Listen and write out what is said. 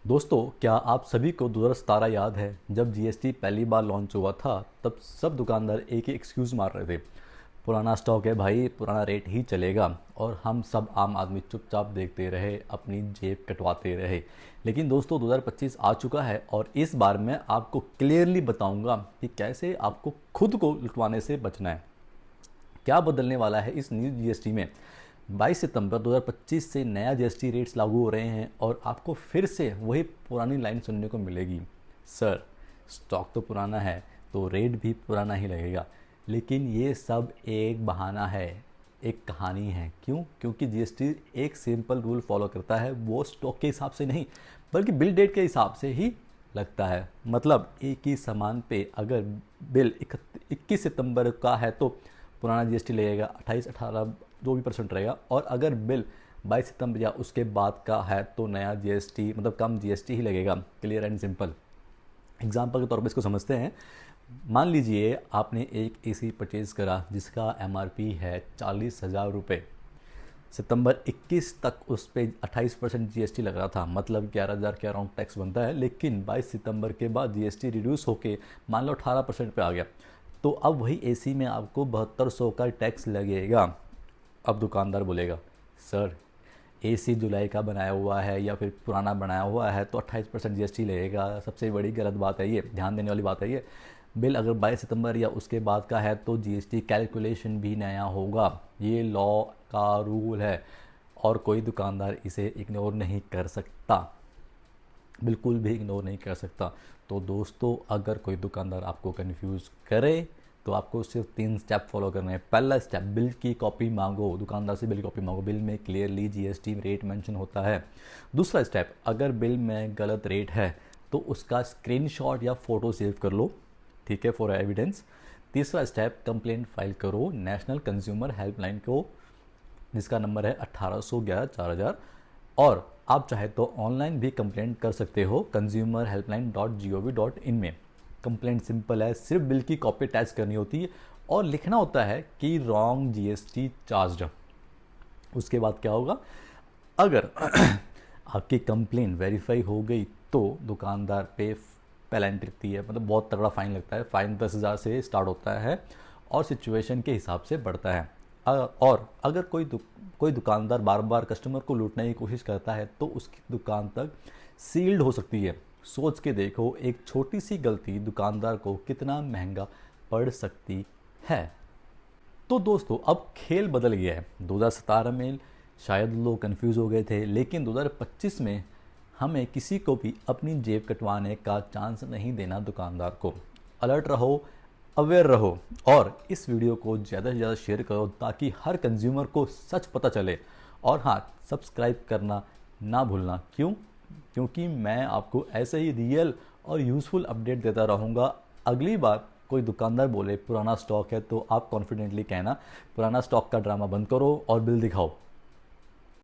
दोस्तों, क्या आप सभी को 2017 याद है जब जीएसटी पहली बार लॉन्च हुआ था? तब सब दुकानदार एक ही एक्सक्यूज़ मार रहे थे, पुराना स्टॉक है भाई, पुराना रेट ही चलेगा। और हम सब आम आदमी चुपचाप देखते रहे, अपनी जेब कटवाते रहे। लेकिन दोस्तों, 2025 आ चुका है और इस बार मैं आपको क्लियरली बताऊंगा कि कैसे आपको खुद को लुटवाने से बचना है। क्या बदलने वाला है इस न्यू जीएसटी में? 22 सितंबर 2025 से नया जीएसटी रेट्स लागू हो रहे हैं और आपको फिर से वही पुरानी लाइन सुनने को मिलेगी, सर स्टॉक तो पुराना है तो रेट भी पुराना ही लगेगा। लेकिन ये सब एक बहाना है, एक कहानी है। क्यों? क्योंकि जीएसटी एक सिंपल रूल फॉलो करता है, वो स्टॉक के हिसाब से नहीं बल्कि बिल डेट के हिसाब से ही लगता है। मतलब एक ही सामान पे अगर बिल 21 सितंबर का है तो पुराना जीएसटी लगेगा 28, 18 जो भी परसेंट रहेगा। और अगर बिल 22 सितंबर या उसके बाद का है तो नया जीएसटी मतलब कम जीएसटी ही लगेगा। Clear and simple. एग्जाम्पल के तौर पर इसको समझते हैं। मान लीजिए आपने एक एसी परचेज़ करा जिसका एमआरपी है 40,000 रुपये। सितंबर 21 तक उस पर 28% जीएसटी लग रहा था, मतलब 11,000 के अराउंड टैक्स बनता है। लेकिन 22 सितंबर के बाद जीएसटी रिड्यूस होके मान लो 18% पे आ गया, तो अब वही एसी में आपको 7200 का टैक्स लगेगा। अब दुकानदार बोलेगा, सर एसी जुलाई का बनाया हुआ है या फिर पुराना बनाया हुआ है तो 28% जीएसटी लगेगा। सबसे बड़ी गलत बात है ये, ध्यान देने वाली बात है ये। बिल अगर 22 सितंबर या उसके बाद का है तो जीएसटी कैलकुलेशन भी नया होगा। ये लॉ का रूल है और कोई दुकानदार इसे इग्नोर नहीं कर सकता, बिल्कुल भी इग्नोर नहीं कर सकता। तो दोस्तों, अगर कोई दुकानदार आपको कंफ्यूज करे तो आपको सिर्फ 3 स्टेप फॉलो करने हैं। पहला स्टेप, बिल की कॉपी मांगो, दुकानदार से बिल की कॉपी मांगो, बिल में क्लियरली जीएसटी रेट मेंशन होता है। दूसरा स्टेप, अगर बिल में गलत रेट है तो उसका स्क्रीनशॉट या फ़ोटो सेव कर लो, ठीक है, फॉर एविडेंस। तीसरा स्टेप, कंप्लेंट फाइल करो नेशनल कंज्यूमर हेल्पलाइन को, जिसका नंबर है 1811 4000। और आप चाहे तो ऑनलाइन भी कंप्लेंट कर सकते हो consumerhelpline.gov.in में। कंप्लेंट सिंपल है, सिर्फ बिल की कॉपी अटैच करनी होती है और लिखना होता है कि रॉन्ग जीएसटी चार्ज। उसके बाद क्या होगा, अगर आपकी कंप्लेन वेरीफाई हो गई तो दुकानदार पे पेनल्टी लगती है, मतलब बहुत तगड़ा फाइन लगता है। फाइन 10,000 से स्टार्ट होता है और सिचुएशन के हिसाब से बढ़ता है। और अगर कोई दुकानदार बार बार कस्टमर को लूटने की कोशिश करता है तो उसकी दुकान तक सील्ड हो सकती है। सोच के देखो, एक छोटी सी गलती दुकानदार को कितना महंगा पड़ सकती है। तो दोस्तों, अब खेल बदल गया है। 2017 में शायद लोग कंफ्यूज हो गए थे, लेकिन 2025 में हमें किसी को भी अपनी जेब कटवाने का चांस नहीं देना। दुकानदार को अलर्ट रहो, अवेयर रहो और इस वीडियो को ज़्यादा से ज़्यादा शेयर करो ताकि हर कंज्यूमर को सच पता चले। और हाँ, सब्सक्राइब करना ना भूलना। क्यों? क्योंकि मैं आपको ऐसे ही रियल और यूज़फुल अपडेट देता रहूँगा। अगली बार कोई दुकानदार बोले पुराना स्टॉक है तो आप कॉन्फिडेंटली कहना, पुराना स्टॉक का ड्रामा बंद करो और बिल दिखाओ।